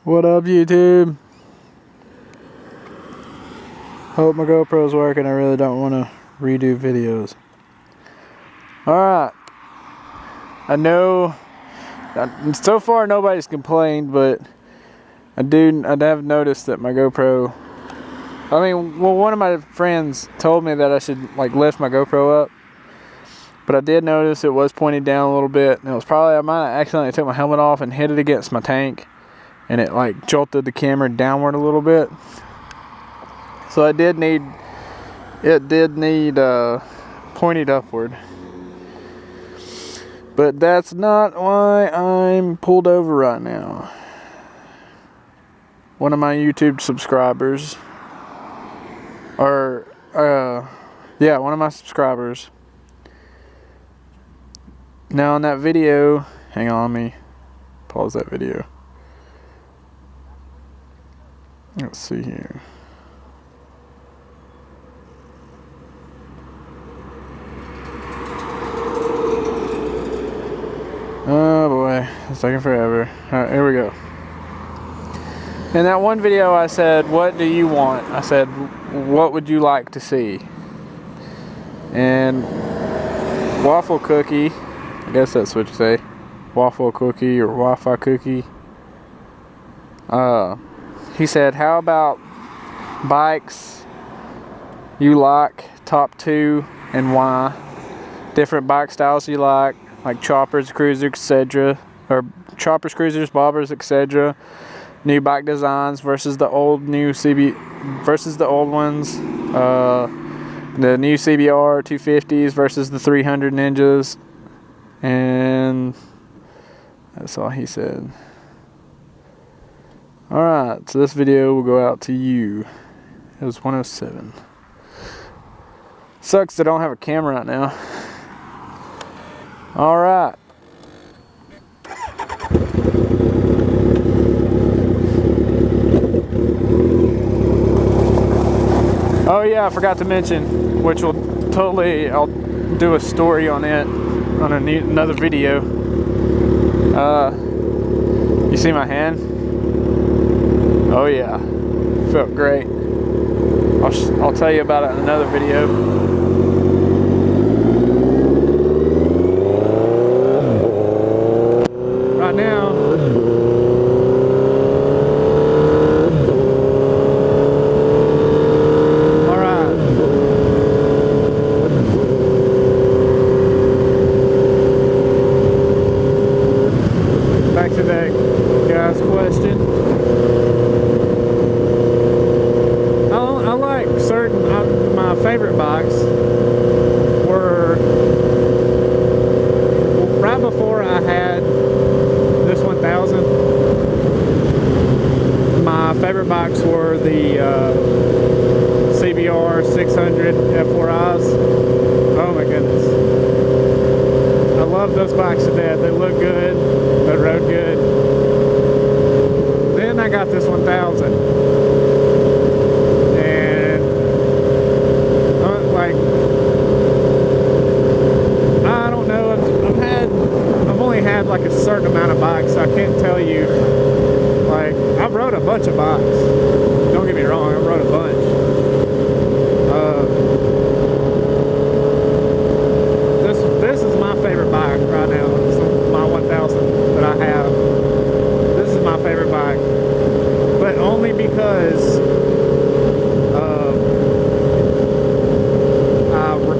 What up, YouTube? Hope my GoPro's working. I really don't want to redo videos. Alright. I know so far nobody's complained, but I have noticed that my GoPro, one of my friends told me that I should like lift my GoPro up, but I did notice it was pointed down a little bit, and it was probably, I might have accidentally took my helmet off and hit it against my tank, and it like jolted the camera downward a little bit. So it did need pointed upward. But that's not why I'm pulled over right now. One of my YouTube subscribers, one of my subscribers. Now in that video, hang on, let me pause that video. Let's see here. Oh boy, it's taking forever. Alright, here we go. In that one video I said, what do you want? I said, what would you like to see? And Waffle Cookie, I guess that's what you say, Waffle Cookie or Wi-Fi Cookie, he said, how about bikes you like, top 2 and why? Different bike styles you like choppers, cruisers, etc. Or choppers, cruisers, bobbers, etc. New bike designs versus the old ones. The new CBR 250s versus the 300 Ninjas. And that's all he said. Alright, so this video will go out to you. It was 107. Sucks I don't have a camera right now. Alright. Oh yeah, I forgot to mention, which will totally, I'll do a story on it on another video. You see my hand? Oh yeah, felt great. I'll tell you about it in another video. My favorite bikes were right before I had this 1000. My favorite bikes were the CBR 600 F4Is. Oh my goodness, I love those bikes to death. They look good, they rode good. Then I got this 1000. I don't know, I've only had like a certain amount of bikes, so I can't tell you. Like, I've rode a bunch of bikes, don't get me wrong, I've rode a bunch. This is my favorite bike right now. This is my 1000 that I have. This is my favorite bike, but only because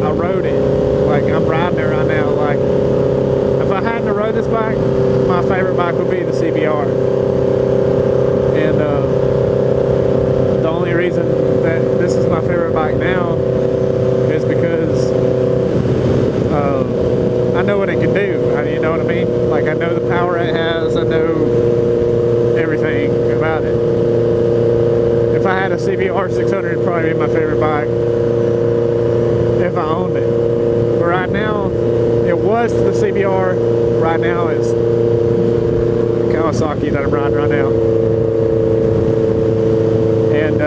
I rode it. Like, I'm riding it right now. Like, if I hadn't rode this bike, my favorite bike would be the CBR. And the only reason that this is my favorite bike now is because I know what it can do. You know what I mean? Like, I know the power it has. I know everything about it. If I had a CBR 600, it'd probably be my favorite bike if I owned it. But right now, it was the CBR. Right now, it's Kawasaki that I'm riding right now. And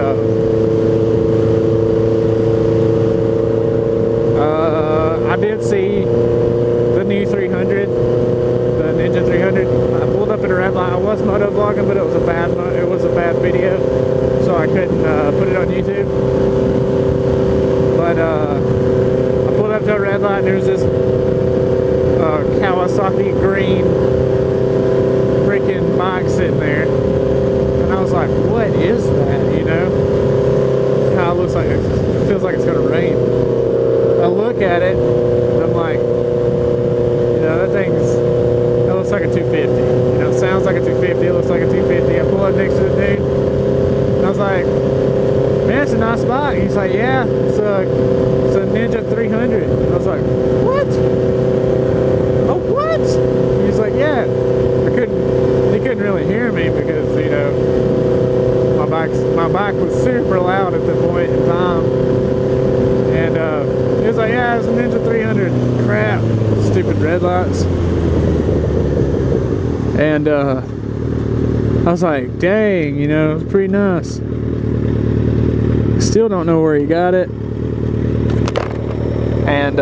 I did see the new 300, the Ninja 300. I pulled up at a red light. I was motovlogging, but it was a bad green freaking bike sitting there. And I was like, what is that, you know? How it looks like, it feels like it's gonna rain. I look at it, and I'm like, you know, that looks like a 250. You know, it sounds like a 250, it looks like a 250. I pull up next to the dude, and I was like, man, it's a nice bike. He's like, yeah, it's a Ninja 300. And I was like, what? Oh, what? He's like, yeah. He couldn't really hear me because, you know, my bike was super loud at the point in time. And he was like, yeah, it's a Ninja 300. Crap. Stupid red lights. And I was like, dang, you know, it's pretty nice. Still don't know where he got it. And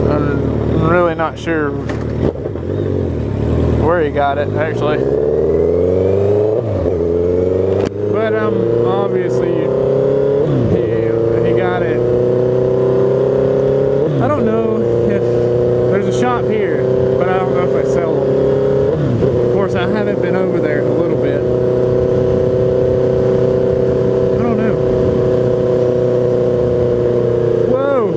I'm really not sure where he got it, actually. But obviously he got it. I don't know if there's a shop here, but I don't know if they sell them. Of course, I haven't been over there in a little bit. I don't know. Whoa!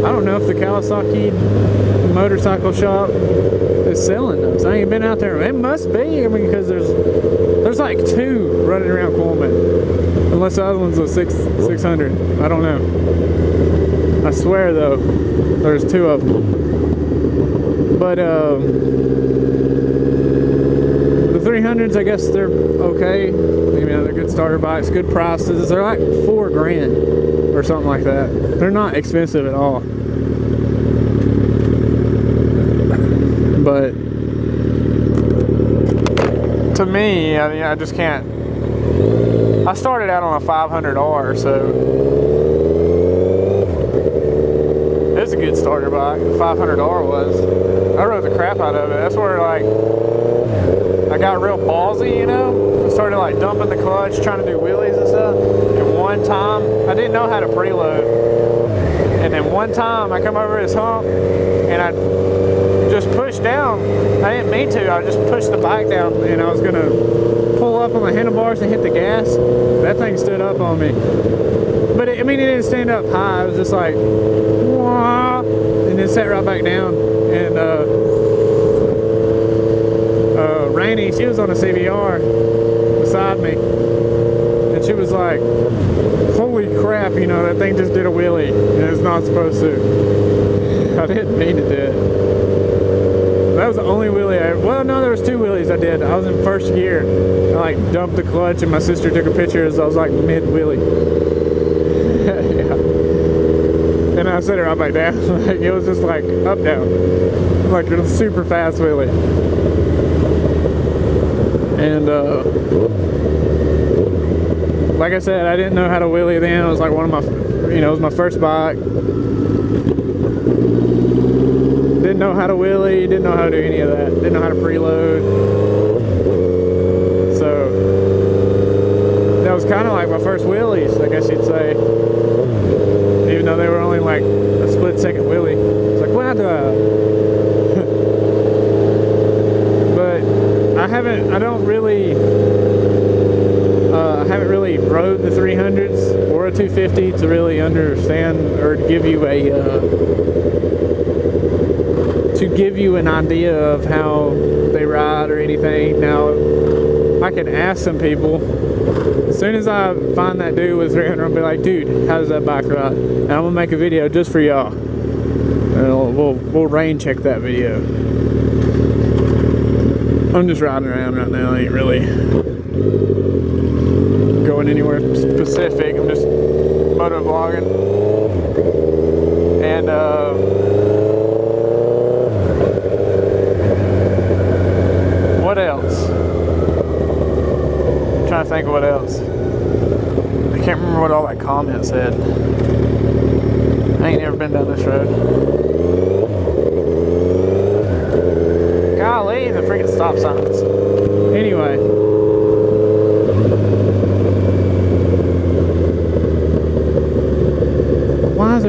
I don't know if the Kawasaki motorcycle shop is selling those. I ain't been out there. It must be. I mean, because there's like 2 running around Coleman. Unless the other one's a 600. I don't know. I swear though, there's 2 of them. But the 300s, I guess they're okay. You know, they're good starter bikes, good prices. They're like $4 grand or something like that. They're not expensive at all. But to me, I just can't. I started out on a 500R, so it's a good starter bike. The 500R was. I rode the crap out of it. That's where like I got real ballsy, you know. I started like dumping the clutch, trying to do wheelies and stuff. And one time, I didn't know how to preload. And then one time, I come over this hump, and I just pushed down. I didn't mean to. I just pushed the bike down, and I was gonna pull up on the handlebars and hit the gas. That thing stood up on me. But I mean, it didn't stand up high. It was just like, wah, and then sat right back down. And Rainey, she was on a CBR beside me, and she was like, holy crap, you know, that thing just did a wheelie, and it's not supposed to. I didn't mean to do it. That was the only wheelie well, no, there was 2 wheelies I did. I was in first gear. I like dumped the clutch, and my sister took a picture as I was like mid wheelie. Yeah. And I set it right back down. Like, it was just like up down, like a super fast wheelie. And like I said, I didn't know how to wheelie then. It was like one of my, you know, it was my first bike. Didn't know how to wheelie, didn't know how to do any of that. Didn't know how to preload. So that was kind of like my first wheelies, I guess you'd say. Even though they were only like a split second wheelie. It's like, wow, but I haven't really rode the 300s or a 250 to really understand or give you an idea of how they ride or anything. Now, I can ask some people. As soon as I find that dude with 300, I'll be like, dude, how does that bike ride? And I'm gonna make a video just for y'all. And we'll rain check that video. I'm just riding around right now. I ain't really going anywhere specific. I'm just motovlogging. And what else? I'm trying to think of what else. I can't remember what all that comment said. I ain't never been down this road. Golly, the freaking stop signs. Anyway.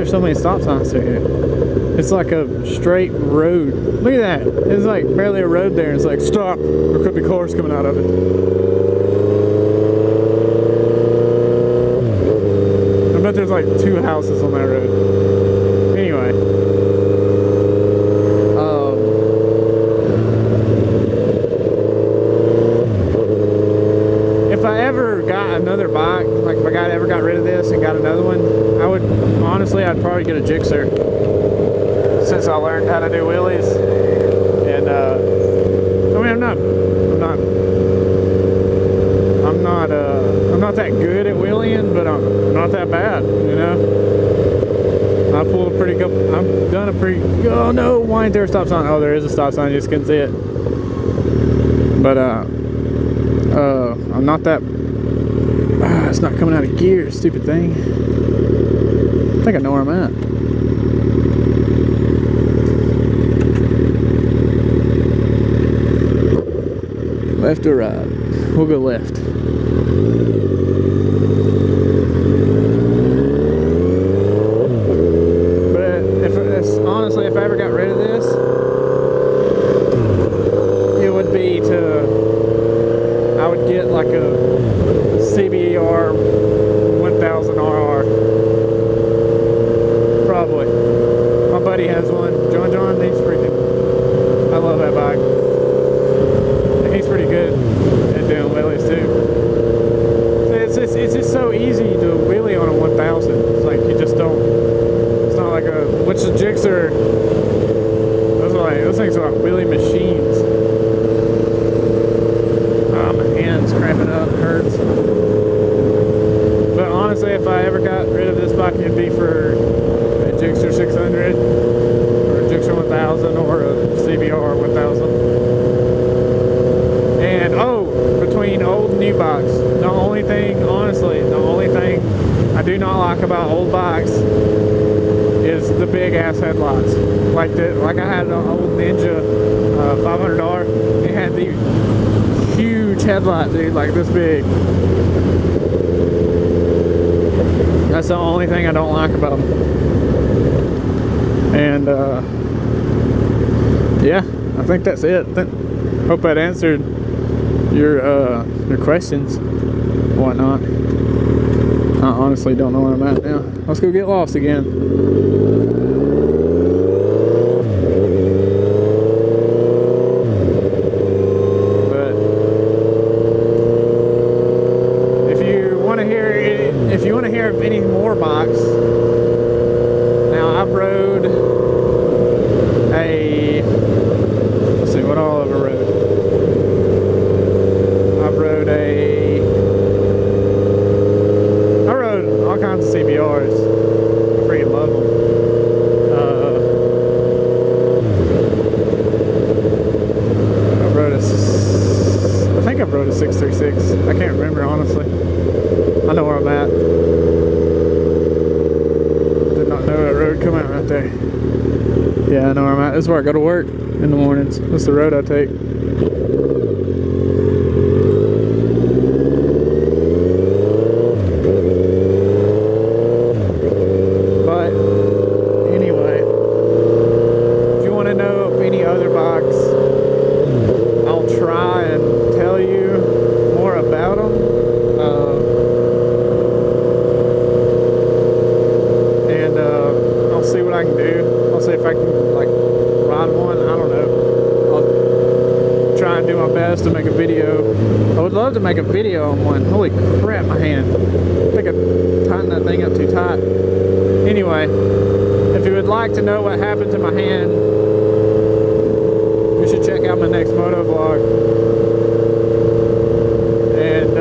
there so many stop signs through here? It's like a straight road. Look at that. It's like barely a road there. It's like, stop. There could be cars coming out of it. I bet there's like 2 houses on that road. Anyway. If I ever got another bike, like if I ever got rid of this and got another one, I would, honestly, I'd probably get a Gixxer, since I learned how to do wheelies. And I mean, I'm not that good at wheeling, but I'm not that bad, you know. I pulled a pretty good, I've done a pretty, oh no, why ain't there a stop sign? Oh, there is a stop sign, you just couldn't see it. But I'm not that, it's not coming out of gear, stupid thing. I think I know where I'm at. Left or right? We'll go left. But honestly, if I ever got rid of this, it would be I would get like a CBR 1000 RR. Probably. My buddy has one. John, he's freaking, I love that bike. He's pretty good at doing wheelies too. It's just so easy to wheelie on a 1000. It's like you just don't. It's not like which the Gixxer. Those things are like wheelie machines. My hand's cramping up, hurts. But honestly, if I ever got rid of this bike, it'd be for a Gixxer 600 or a Gixxer 1000 or a CBR 1000. And between old and new bikes, the only thing I do not like about old bikes is the big ass headlights. Like I had an old Ninja $500. It had the huge headlight, dude, like this big. That's the only thing I don't like about them. And yeah, I think that's it. Hope that answered your questions, whatnot. I honestly don't know where I'm at now. Let's go get lost again. But if you want to hear of any more bikes, now I've rode let's see what all I've rode. I rode all kinds of CBRs. I freaking love them. I think I've rode a 636. I can't remember, honestly. I know where I'm at. Did not know that road come out right there. Yeah, I know where I'm at. This is where I go to work in the mornings. This is the road I take. To make a video. I would love to make a video on one. Holy crap, my hand. I think I tightened that thing up too tight. Anyway, if you would like to know what happened to my hand, you should check out my next moto vlog. And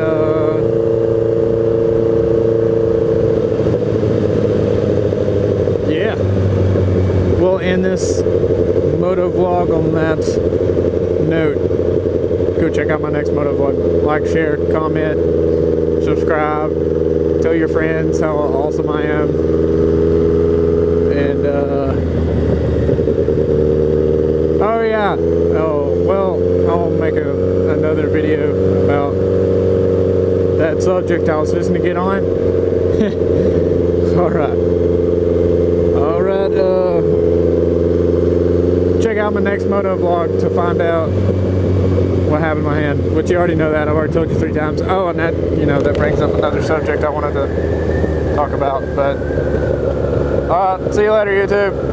yeah, we'll end this moto vlog on that note. Go check out my next moto vlog. Like, share, comment, subscribe, tell your friends how awesome I am. And oh yeah, I'll make another video about that subject I was listening to get on. Alright. motovlog to find out what happened to my hand, which you already know that. I've already told you 3 times. Oh, and that, you know, that brings up another subject I wanted to talk about. But, alright, see you later, YouTube.